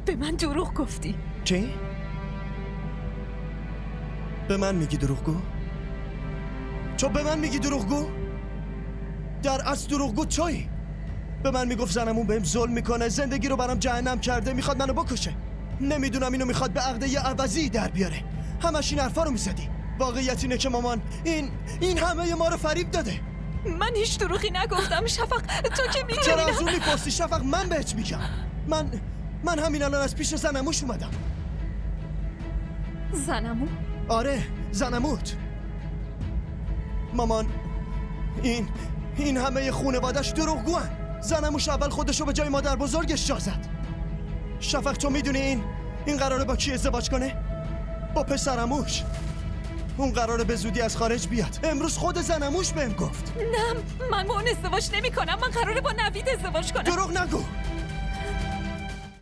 به من دروغ گفتی. چی؟ به من میگی دروغگو؟ تو به من میگی دروغگو؟ در اصل دروغگو تویی. به من میگفت زنمون بهم ظلم میکنه، زندگی رو برام جهنم کرده، میخواد منو بکشه. نمیدونم اینو میخواد به عقده عوضی در بیاره. همش این حرفا رو میزدی. واقعیت اینه که مامان این همه ما رو فریب داده. من هیچ دروغی نگفتم شفق. تو که میدونی. چرا از اون میپرسی شفق؟ من بهت میگم. من همین الان از پیش زنموش اومدم. زنمو؟ آره زنموت. مامان این همه خونوادش دروغگوان. زنموش اول خودشو به جای مادر بزرگش جا زد. شفق تو میدونی این قراره با کی ازدواج کنه؟ با پسرموش. اون قراره به زودی از خارج بیاد. امروز خود زنموش بهم گفت. نه من با اون ازدواج نمی کنم. من قراره با نوید ازدواج کنم. دروغ نگو.